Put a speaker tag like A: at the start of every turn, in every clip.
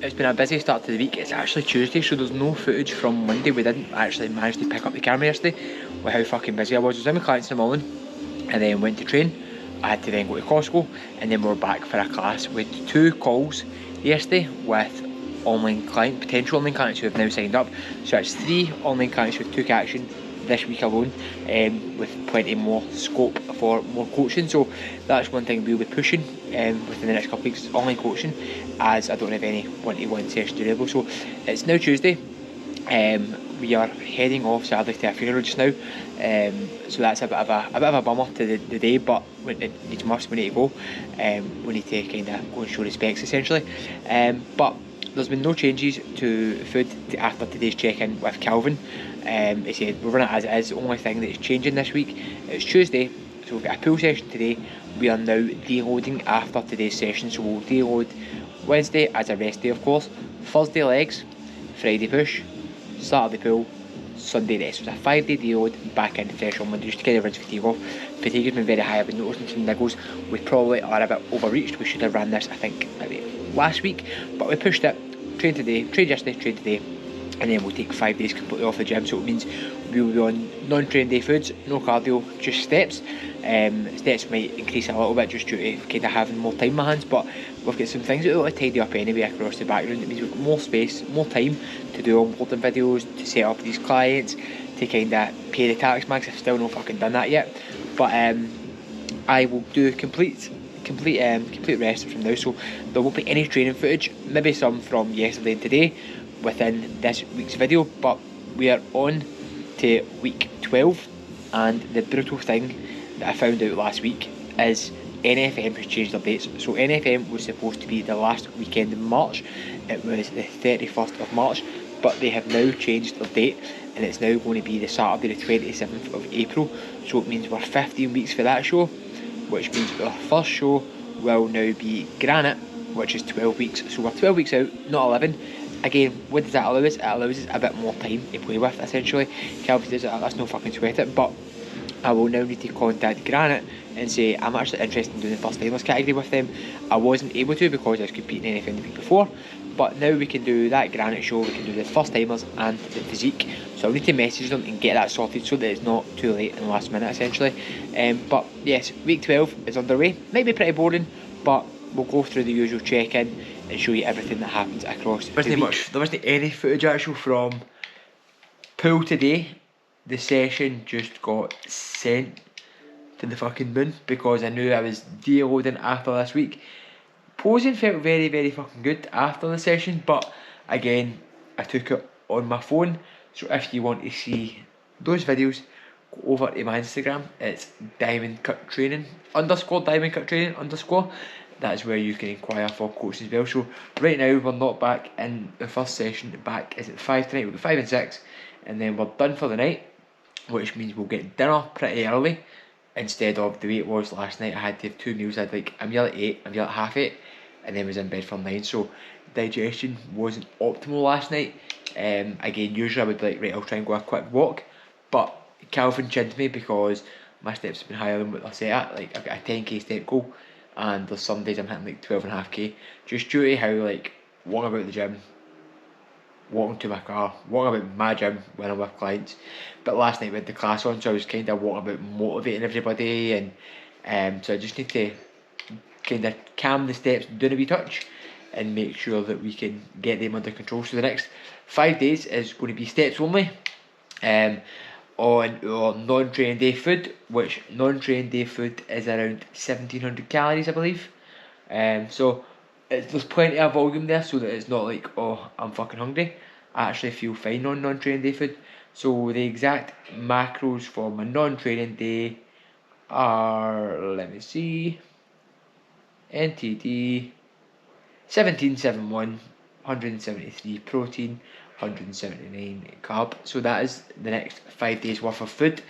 A: It's been a busy start to the week. It's actually Tuesday, so there's no footage from Monday. We didn't actually manage to pick up the camera yesterday with how fucking busy I was. I was in with clients in the morning and then went to train. I had to then go to Costco and then we were back for a class. We had 2 calls yesterday with potential online clients who have now signed up. So it's 3 online clients who took action this week alone, with plenty more scope for more coaching. So that's one thing we'll be pushing within the next couple of weeks, online coaching, as I don't have any one-to-one sessions available. So it's now Tuesday. We are heading off sadly to a funeral just now, so that's a bit of a bummer to the day, but it must. We need to go. We need to kind of go and show respects essentially. But there's been no changes to food after today's check-in with Calvin. He said we're running it as it is. The only thing that is changing this week, it's Tuesday, so we've got a pull session today. We are now deloading after today's session, so we'll deload Wednesday as a rest day, of course, Thursday legs, Friday push, Saturday pull, Sunday rest. So it's a 5-day deload, back in fresh on Monday, just to kind of rinse fatigue off. Fatigue has been very high. I've been noticing some niggles. We probably are a bit overreached. We should have ran this, I think, maybe last week, but we pushed it. Trained yesterday, trained today, and then we'll take 5 days completely off the gym. So it means we will be on non-train day foods, no cardio, just steps. Steps might increase a little bit just due to kind of having more time in my hands, but we've got some things that we want to tidy up anyway across the background. It means we've got more space, more time to do onboarding videos, to set up these clients, to kind of pay the tax mags. I've still not fucking done that yet, but I will do complete rest from now, so there won't be any training footage, maybe some from yesterday and today within this week's video, but we are on to week 12, and the brutal thing that I found out last week is NFM has changed their dates. So NFM was supposed to be the last weekend in March. It was the 31st of March, but they have now changed their date, and it's now going to be the Saturday the 27th of April. So it means we're 15 weeks for that show, which means our first show will now be Granite, which is 12 weeks. So we're 12 weeks out, not 11. Again, what does that allow us? It allows us a bit more time to play with, essentially. Calvin says that's no fucking sweat it, but I will now need to contact Granite and say I'm actually interested in doing the first timers category with them. I wasn't able to because I was competing in anything the week before, but now we can do that Granite show, we can do the first timers and the physique. So I'll need to message them and get that sorted so that it's not too late in the last minute, essentially. But yes, week 12 is underway. Might be pretty boring, but we'll go through the usual check-in and show you everything that happens across the week. There wasn't any footage actual from pool today. The session just got sent to the fucking moon because I knew I was deloading after this week. Posing felt very, very fucking good after the session, but again, I took it on my phone. So if you want to see those videos, go over to my Instagram. It's Diamond Cut Training _. That is where you can inquire for coaching as well. So right now we're not back in the first session. Back is at 5 tonight. We'll be 5 and 6, and then we're done for the night, which means we'll get dinner pretty early instead of the way it was last night. I had to have 2 meals. I had like a meal at 8, a meal at half 8, and then was in bed for 9. So digestion wasn't optimal last night. Again, usually I would be like, right, I'll try and go a quick walk, but Calvin chinned me because my steps have been higher than what they're set at. Like I've got a 10k step goal, and there's some days I'm hitting like 12.5k, just due to how like walking about the gym, walking to my car, walking about my gym when I'm with clients. But last night we had the class on, so I was kind of walking about motivating everybody, and so I just need to kind of calm the steps down a wee touch and make sure that we can get them under control. So the next 5 days is going to be steps only, on our non-train day food, which non-train day food is around 1700 calories, I believe. So there's plenty of volume there, so that it's not like, oh, I'm fucking hungry. I actually feel fine on non-training day food. So the exact macros for my non-training day are, let me see, NTD 1771, 173 protein, 179 carb. So that is the next 5 days worth of food.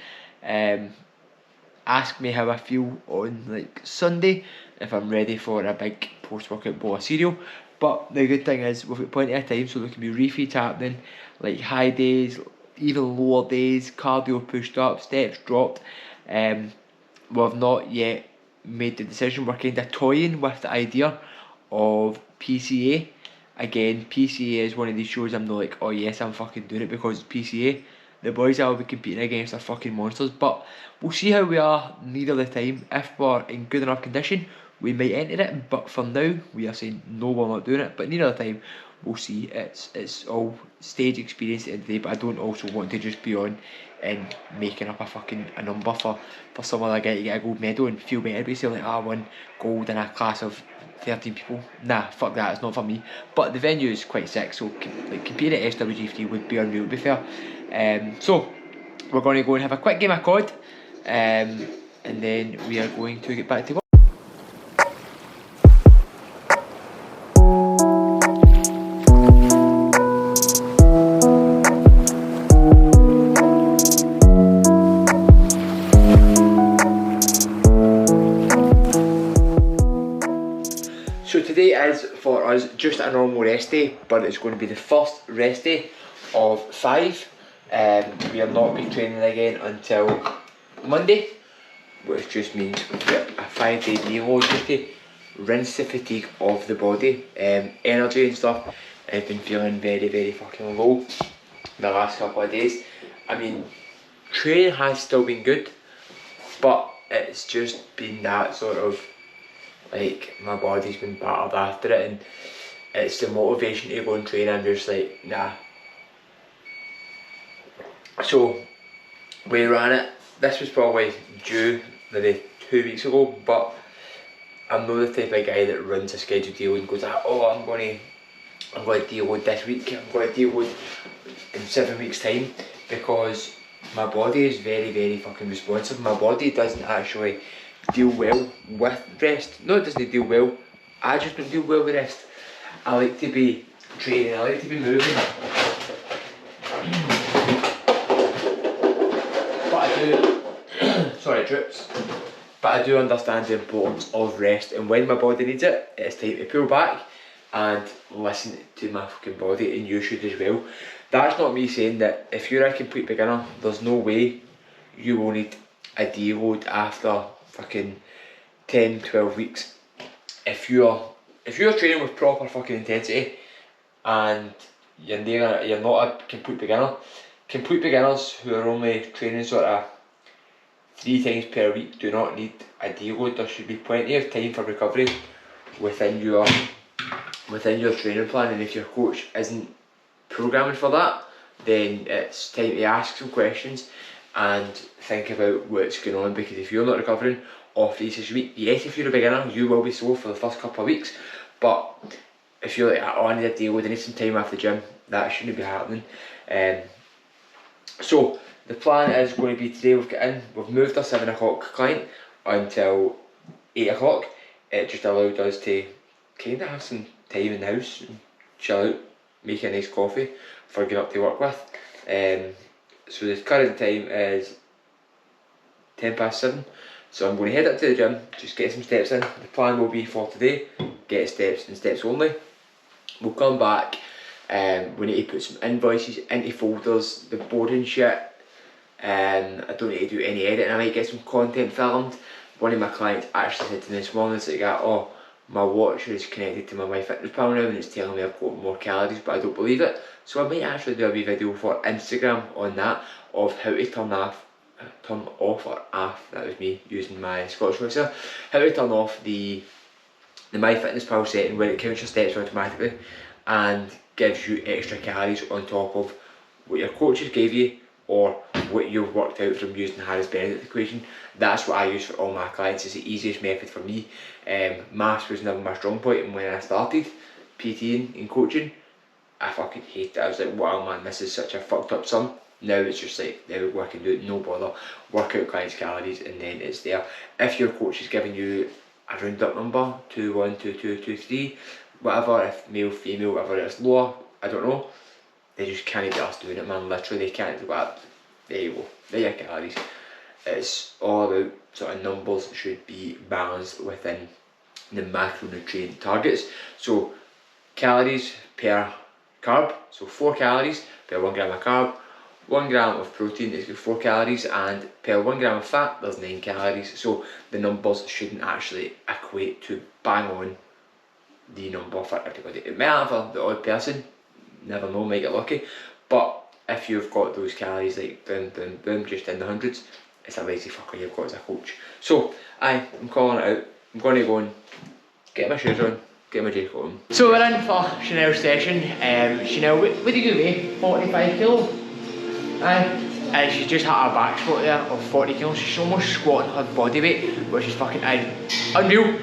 A: Ask me how I feel on like Sunday if I'm ready for a big post-workout bowl of cereal. But the good thing is we've got plenty of time, so there can be refeeds happening, like high days, even lower days, cardio pushed up, steps dropped. We've not yet made the decision. We're kind of toying with the idea of PCA Again, PCA is one of these shows I'm not like, oh yes, I'm fucking doing it because it's PCA. The boys I'll be competing against are fucking monsters, but we'll see how we are near the time. If we're in good enough condition, we might enter it, but for now, we are saying no, we're not doing it. But near the time, we'll see. It's all stage experience at the end of the day, but I don't also want to just be on and making up a number for some other guy to get a gold medal and feel better, basically like, I won gold in a class of 13 people. Nah, fuck that, it's not for me. But the venue is quite sick, so like competing at SWG3 would be unreal, to be fair. So we're going to go and have a quick game of COD, and then we are going to get back to work. So today is for us just a normal rest day, but it's going to be the first rest day of 5. We will not be training again until Monday, which just means we get a 5-day deload just to rinse the fatigue of the body. Energy and stuff, I've been feeling very fucking low the last couple of days. I mean, training has still been good, but it's just been that sort of, like, my body's been battered after it, and it's the motivation to go and train. I'm just like, nah. So we ran it. This was probably due maybe 2 weeks ago, but I'm not the type of guy that runs a scheduled deal and goes, oh, I'm going to deload this week, I'm going to deload in 7 weeks time, because my body is very fucking responsive. My body doesn't actually deal well with rest. No, it doesn't deal well. I just don't deal well with rest. I like to be training, I like to be moving. But I do, sorry drips, but I do understand the importance of rest, and when my body needs it, it's time to pull back and listen to my fucking body, and you should as well. That's not me saying that if you're a complete beginner, there's no way you will need a deload after fucking 10-12 weeks. If you're training with proper fucking intensity and you're not a complete beginner, complete beginners who are only training sort of 3 times per week do not need a deload. There should be plenty of time for recovery within your training plan, and if your coach isn't programming for that, then it's time to ask some questions and think about what's going on, because if you're not recovering off the usage week, yes, if you're a beginner, you will be slow for the first couple of weeks, but if you're like, oh, I need a deload, I need some time after the gym, that shouldn't be happening. So the plan is going to be today we've moved our 7 o'clock client until 8 o'clock. It just allowed us to kind of have some time in the house and chill out, make a nice coffee for getting up to work with. So the current time is 7:10, so I'm going to head up to the gym, just get some steps in. The plan will be for today, get steps and steps only. We'll come back, we need to put some invoices into folders, the boring shit. I don't need to do any editing, I might get some content filmed. One of my clients actually said to me this morning, like, oh, my watch is connected to my MyFitnessPal now and it's telling me I've got more calories, but I don't believe it. So I might actually do a wee video for Instagram on that, of how to turn off, that was me using my Scottish voice there, how to turn off the MyFitnessPal setting where it counts your steps automatically and gives you extra calories on top of what your coaches gave you or what you've worked out from using the Harris-Benedict equation. That's what I use for all my clients. It's the easiest method for me. Maths was never my strong point, and when I started PTing and coaching, I fucking hated it. I was like, wow man, this is such a fucked up sum. Now it's just like, there we go, I can do it, no bother. Work out clients' calories and then it's there. If your coach is giving you a round up number, 2, 1, 2, 2, 2, 3, whatever, if male, female, whatever, it's lower, I don't know. They just can't be us doing it, man. Literally, they can't do that. There you go, there are your calories. It's all about sort of numbers should be balanced within the macronutrient targets. So calories per carb, so 4 calories per 1 gram of carb, 1 gram of protein is 4 calories, and per 1 gram of fat there's 9 calories. So the numbers shouldn't actually equate to bang on the number for everybody. It might have for the odd person, never know, might get lucky, but if you've got those calories like boom, boom, boom, just in the hundreds, it's a lazy fucker you've got as a coach. So, I'm calling it out. I'm going to go and get my shoes on, get my jacket on. So we're in for Chanel's session. Chanel, what do you weigh? 45 kilo? Aye. And she's just had her back squat there of 40 kilos. She's almost squatting her body weight, which is fucking unreal.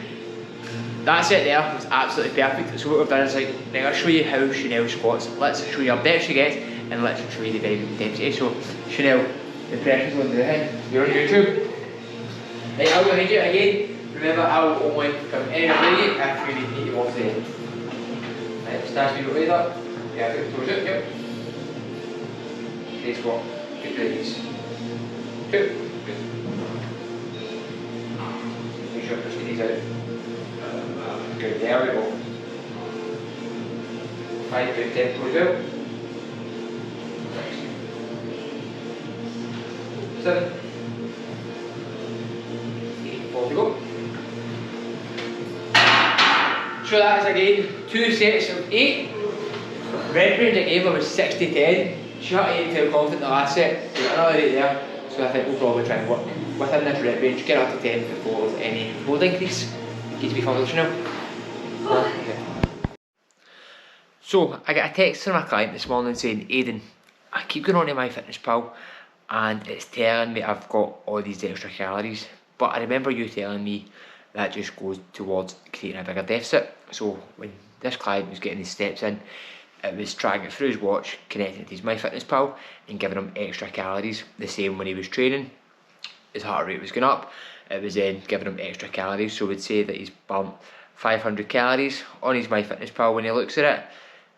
A: That's it there, was absolutely perfect. So what we've done is like, right, I'll show you how Chanel squats. Let's show you how depth she gets, and let's show you the very intensity. So Chanel, the pressure's going to the head. You're on YouTube. Right, I'll go behind you again. Remember, I will only come anywhere with you if you need to off the head. Right, stand your weight up. Yeah, put the toes out, yep. Okay, squat. Good release. Two. Good. Make sure you push the knees out. Good, there we go. 5 to 10 toes out. 6. 7. 8. 4 to go. So that is again 2 sets of 8. Red range I gave her was 6 to 10. She had 8 to feel confident the last set. So another 8 there. So I think we'll probably try and work within this rep range, get up to 10 before there's any load increase. Keep to be functional. Okay. So I got a text from my client this morning saying, Aidan, I keep going on to MyFitnessPal and it's telling me I've got all these extra calories, but I remember you telling me that just goes towards creating a bigger deficit. So when this client was getting his steps in, it was tracking it through his watch, connecting it to his MyFitnessPal and giving him extra calories. The same when he was training, his heart rate was going up, it was then giving him extra calories. So we'd say that he's burnt 500 calories on his MyFitnessPal. When he looks at it,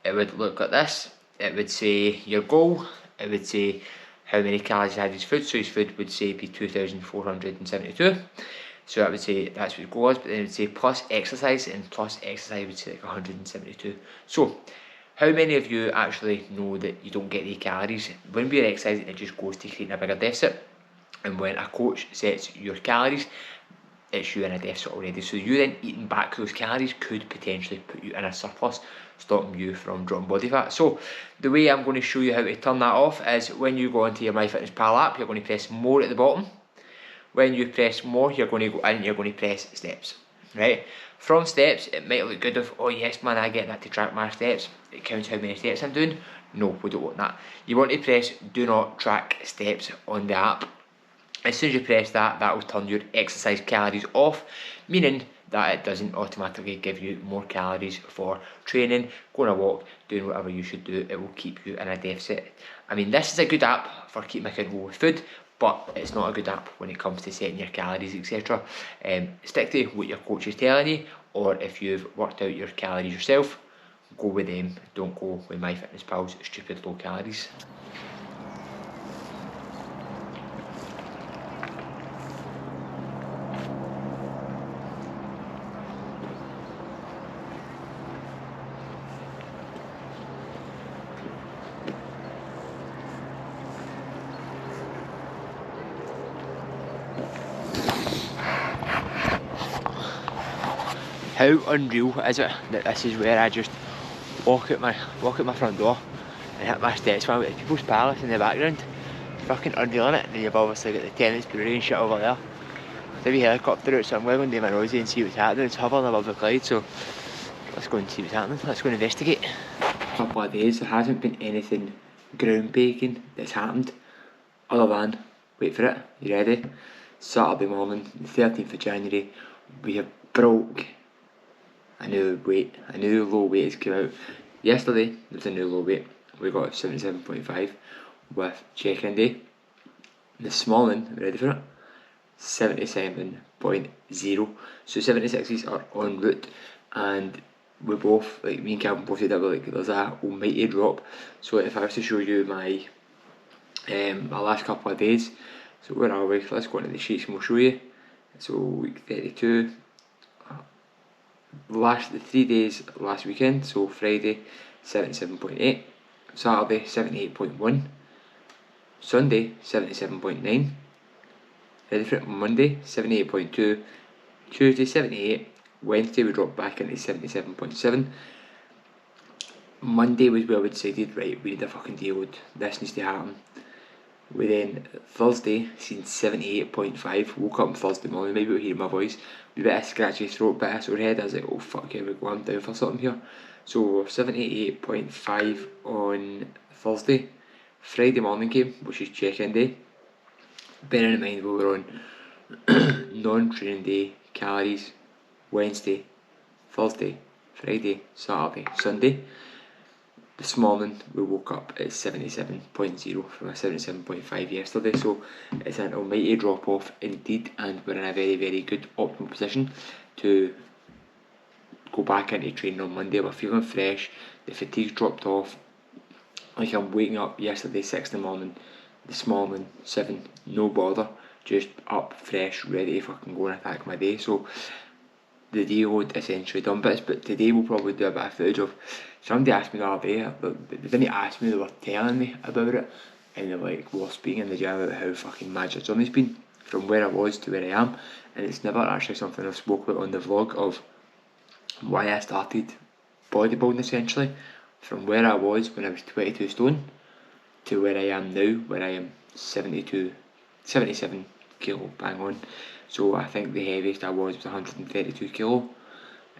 A: it would look like this. It would say your goal, it would say how many calories he had his food, so his food would say be 2,472. So I would say that's what his goal was, but then it would say plus exercise, and plus exercise would say like 172. So how many of you actually know that you don't get the calories? When we're exercising, it just goes to creating a bigger deficit. And when a coach sets your calories, it's you in a deficit already. So you then eating back those calories could potentially put you in a surplus, stopping you from dropping body fat. So the way I'm going to show you how to turn that off is when you go onto your MyFitnessPal app, you're going to press more at the bottom. When you press more, you're going to go in and you're going to press steps, right? From steps, it might look good of, oh yes man, I get that to track my steps. It counts how many steps I'm doing. No, we don't want that. You want to press do not track steps on the app. As soon as you press that, that will turn your exercise calories off, meaning that it doesn't automatically give you more calories for training, going a walk, doing whatever you should do. It will keep you in a deficit. I mean, this is a good app for keeping accountable with food, but it's not a good app when it comes to setting your calories, etc. Stick to what your coach is telling you, or if you've worked out your calories yourself, go with them. Don't go with MyFitnessPal's stupid low calories. How unreal is it that this is where I just walk out my front door and hit my steps man with the People's Palace in the background? It's fucking unreal, innit? And then you've obviously got the tennis brewery and shit over there. There's a helicopter out, so I'm going to do my nosy and see what's happening. It's hovering above the cloud, so let's go and see what's happening. Let's go and investigate. A couple of days, there hasn't been anything groundbreaking that's happened other than, wait for it, you ready? Saturday morning, the 13th of January, we have broke a new low weight has come out. Yesterday there was a new low weight. We got 77.5 with check-in day. This morning, ready for it? 77.0. So 76s are en route, and we both, like me and Calvin both said that like there's a almighty drop. So if I was to show you my my last couple of days, so where are we? Let's go into the sheets and we'll show you. So week 32. The 3 days last weekend, so Friday 77.8, Saturday 78.1, Sunday 77.9, ready for it, Monday 78.2, Tuesday 78, Wednesday we dropped back into 77.7. Monday was where we decided, right, we need a fucking deload. This needs to happen. We then, Thursday, seen 78.5. Woke up on Thursday morning, maybe you'll hear my voice. A bit of scratchy throat, bit of sore head. I was like, oh fuck, here we go, I'm down for something here. So 78.5 on Thursday. Friday morning came, which is check-in day. Bearing in mind we were on non-training day calories Wednesday, Thursday, Friday, Saturday, Sunday. This morning we woke up at 77.0 from a 77.5 yesterday, so it's an almighty drop off indeed, and we're in a very, very good optimal position to go back into training on Monday. We're feeling fresh, the fatigue's dropped off. Like, I'm waking up yesterday 6 in the morning, this morning 7, no bother, just up fresh, ready to fucking go and attack my day. So the deload essentially done bits, but today we'll probably do a bit of footage of. Somebody asked me the other day, but they didn't ask me, they were telling me about it, and they're like, we were speaking in the gym about how fucking mad your journey's been from where I was to where I am, and it's never actually something I've spoke about on the vlog of why I started bodybuilding essentially, from where I was when I was 22 stone to where I am now, where I am 77 kilo, bang on. So I think the heaviest I was 132 kilo.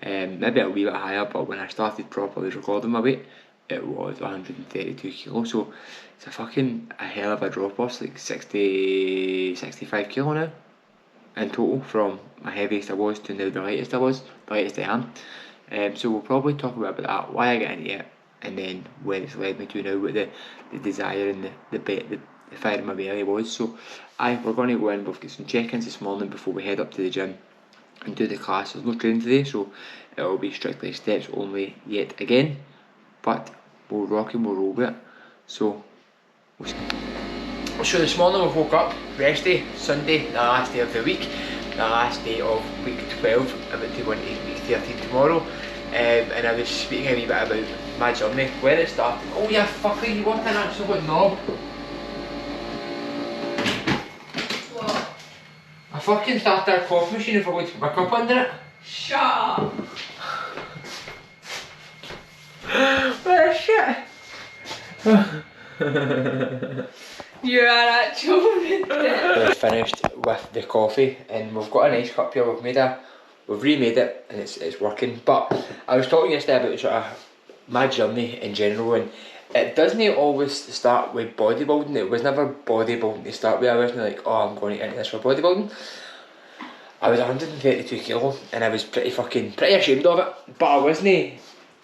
A: Maybe a wee bit higher, but when I started properly recording my weight, it was 132 kilo. So it's a hell of a drop off, like 65 kilo now in total, from my heaviest I was to now the lightest I am. So we'll probably talk about that, why I get into it, and then where it's led me to now, what the desire and the fire in my belly was. So we're going to go in, we've got some check-ins this morning before we head up to the gym and do the class. There's no training today, so it will be strictly steps only yet again, but we'll rock and we'll roll with it. So this morning we woke up, rest day, Sunday, the last day of the week, the last day of week 12, about to go into week 13 tomorrow, and I was speaking a wee bit about my journey, where it started. Oh yeah, fucker, you want an absolute knob? What? I fucking started a coffee machine if I go to put my cup under it.
B: Shut up!
A: What a shit!
B: You're an actual ridiculous.
A: We're finished with the coffee, and we've got a nice cup here. We've remade it, and it's working. But I was talking yesterday about sort of my journey in general, and it doesn't always start with bodybuilding. It was never bodybuilding to start with. I wasn't like, oh, I'm going to get into this for bodybuilding. I was 132 kilo, and I was pretty ashamed of it. But I wasn't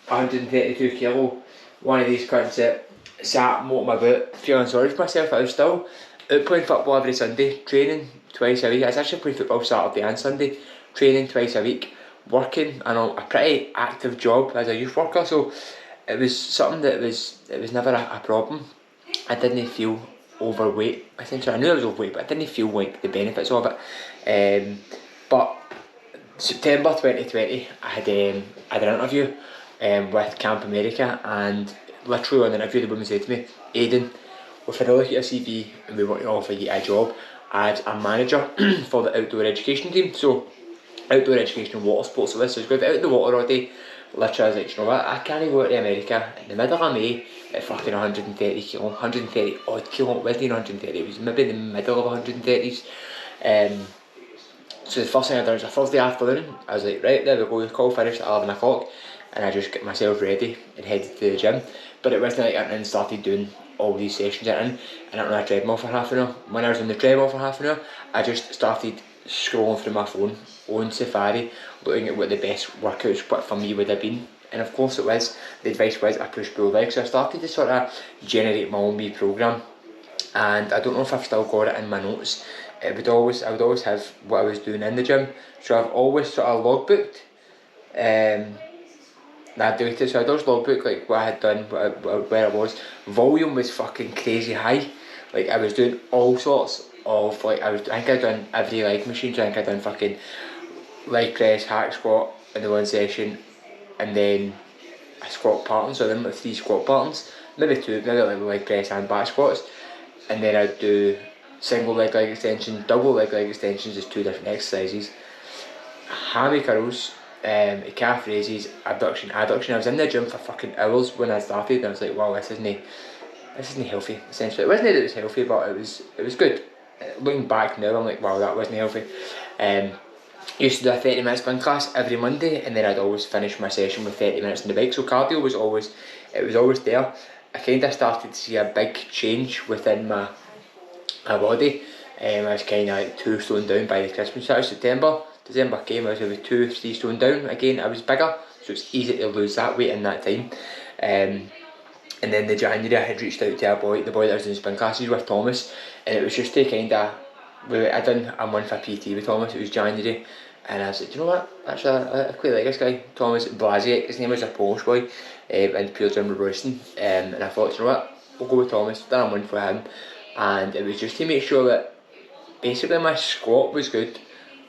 A: 132 kilo, one of these cunts that sat moting my boot, feeling sorry for myself. I was still out playing football every Sunday, training twice a week. I was actually playing football Saturday and Sunday, training twice a week, working a pretty active job as a youth worker. So it was something that it was never a problem. I didn't feel overweight. Essentially, I knew I was overweight, but I didn't feel like the benefits of it. But September 2020, I had an interview with Camp America, and literally on the interview the woman said to me, Aidan, we've had a look at your CV and we want to offer you a job as a manager for the outdoor education team. So outdoor education and water sports, so this is good. Out in the water all day. Literally I was like, you know what, I can't go to America in the middle of May at fucking 130 kilo, 130 odd kilo. It wasn't 130, it was maybe in the middle of 130s. So the first thing I done was a Thursday afternoon. I was like, right, there we go, the call finished at 11 o'clock, and I just got myself ready and headed to the gym. But it wasn't like I went in and started doing all these sessions and I went on a treadmill for half an hour. When I was on the treadmill for half an hour, I just started scrolling through my phone on Safari, looking at what the best workouts for me would have been. And of course the advice was a push-pull leg. So I started to sort of generate my own wee programme, and I don't know if I've still got it in my notes. I would always have what I was doing in the gym, so I've always sort of logbooked. So I'd always logbook like what I had done, where I was. Volume was fucking crazy high. Like I was doing all sorts of I think I'd done every leg machine. So I think I'd done fucking leg press, hack squat in the one session, and then a squat pattern. So I done like 3 squat patterns, maybe 2, maybe like leg press and back squats, and then I'd do single leg extension, double leg extensions as 2 different exercises, hammy curls, calf raises, abduction, adduction. I was in the gym for fucking hours when I started, and I was like, wow, this isn't healthy. Essentially, it wasn't that it was healthy, but it was good. Looking back now, I'm like, wow, that wasn't healthy. Used to do a 30-minute spin class every Monday, and then I'd always finish my session with 30 minutes on the bike. So cardio was always there. I kind of started to see a big change within my body. I was kind of like 2 stone down by the Christmas. That was December came, I was about 2-3 stone down again. I was bigger, so it's easy to lose that weight in that time. And then the January I had reached out to the boy that was doing spin classes with, Thomas, and it was just to kind of, I done a month of PT with Thomas. It was January, and I was like, do you know what, actually I quite like this guy, Thomas Blasiak. His name was a Polish boy, in Pure Gym Royston, and I thought, do you know what, we'll go with Thomas. Done a month for him, and it was just to make sure that basically my squat was good,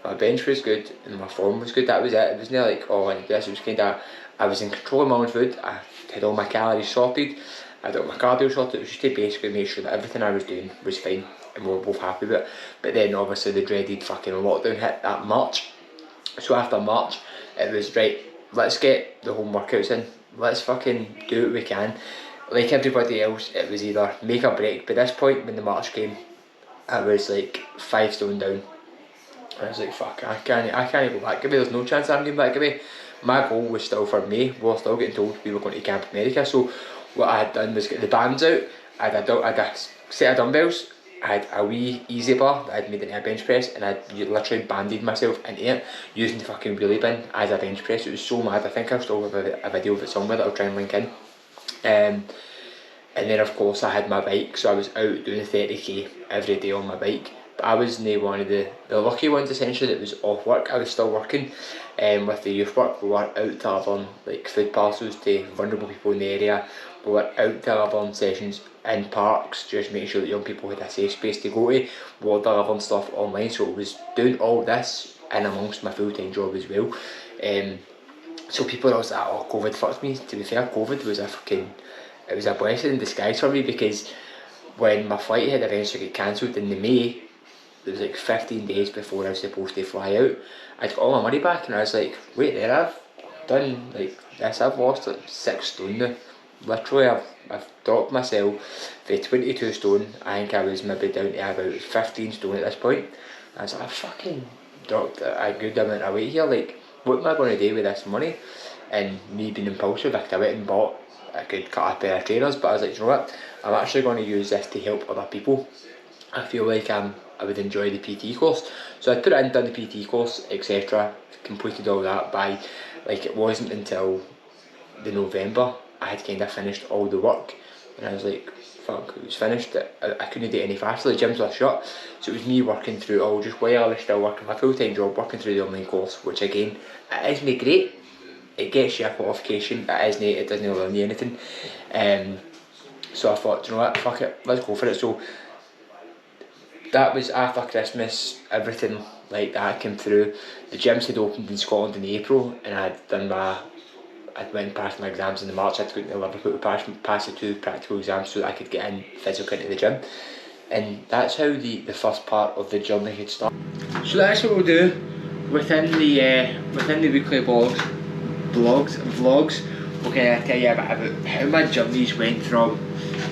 A: my bench was good, and my form was good. That was it. It wasn't like, oh, like this. It was kind of, I was in control of my own food. I had all my calories sorted, I had all my cardio sorted. It was just to basically make sure that everything I was doing was fine, and we were both happy with it. But then obviously the dreaded fucking lockdown hit that March. So after March, it was right, let's get the home workouts in, let's fucking do what we can. Like everybody else, it was either make or break. By this point, when the March came, I was like 5 stone down. I was like, fuck, I can't go back away. There's no chance I'm going back away. My goal was still for May. We were still getting told we were going to Camp America. So what I had done was get the bands out. I had a set of dumbbells. I had a wee easy bar that I'd made into a bench press, and I'd literally banded myself into it using the fucking wheelie bin as a bench press. It was so mad. I think I still have a video of it somewhere that I'll try and link in. And then of course I had my bike, so I was out doing 30k every day on my bike. But I was one of the lucky ones essentially that was off work. I was still working with the youth work. We were out delivering like food parcels to vulnerable people in the area. We were out delivering sessions in parks, just making sure that young people had a safe space to go to. We were delivering stuff online, so it was doing all this in amongst my full-time job as well. So people always like, oh, COVID fucked me. To be fair, COVID was it was a blessing in disguise for me, because when my flight had eventually got cancelled in the May, it was like 15 days before I was supposed to fly out, I'd got all my money back, and I was like, wait there, I've done like this, I've lost like 6 stone now. Literally, I've dropped myself for 22 stone. I think I was maybe down to about 15 stone at this point. I was like, I've fucking dropped a good amount of weight here, like, what am I going to do with this money? And me being impulsive, I went and bought a good cut a pair of trainers, but I was like, you know what, I'm actually going to use this to help other people. I feel like I would enjoy the PT course. So I put it in, done the PT course, etc. Completed all that by, like, it wasn't until the November I had kind of finished all the work, and I was like, fuck, it was finished. I couldn't do it any faster, the gyms were shut. So it was me working through it all, just while I was still working my full-time job, working through the online course, which again, it isn't great. It gets you a qualification, it doesn't learn you anything. So I thought, do you know what, fuck it, let's go for it. So that was after Christmas, everything like that came through. The gyms had opened in Scotland in April, and I'd went and passed my exams in March. I had to go to Liverpool to pass the 2 practical exams so that I could get in physical into the gym. And that's how the first part of the journey had started. So that's what we'll do within the weekly vlogs. We'll kind of tell you about how my journeys went from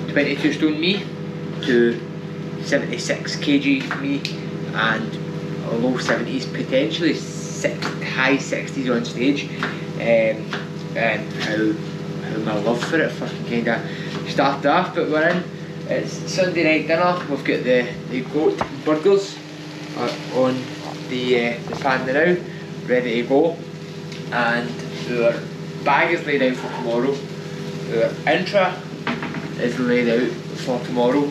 A: 22 stone me to 76 kg me, and low 70s, potentially high 60s on stage. And how my love for it fucking kind of started off. But we're in, it's Sunday night dinner. We've got the goat burgers on the pan now, ready to go, and our bag is laid out for tomorrow. Our intra is laid out for tomorrow.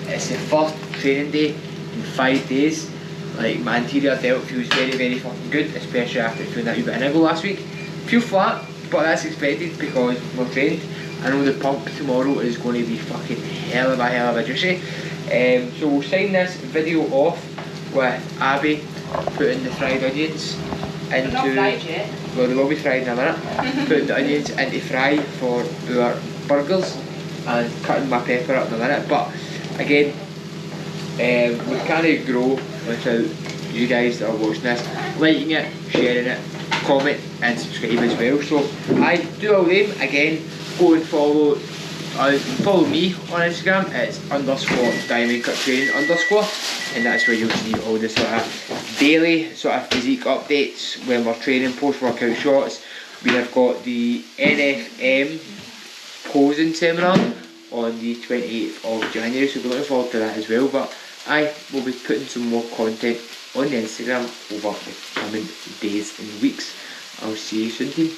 A: It's the first training day in 5 days. Like, my anterior delt feels very, very fucking good, especially after doing that wee bit of niggle last week. Feel flat, but that's expected because we're trained. I know the pump tomorrow is going to be fucking hell of a juicy. So we'll sign this video off with Abby putting the fried onions into...
B: They're not fried yet.
A: Well, they will be fried in a minute. Putting the onions into fry for our burgers, and cutting my pepper up in a minute. But again, we can't grow without you guys that are watching this liking it, sharing it, comment and subscribe as well. So I do all them. Again, go and follow me on Instagram. It's _diamondcuttraining_, and that's where you'll see all the sort of daily sort of physique updates when we're training, post-workout shots. We have got the NFM posing seminar on the 28th of January, so we're looking forward to that as well. But I will be putting some more content on the Instagram over the coming days and weeks. I'll see you soon, team.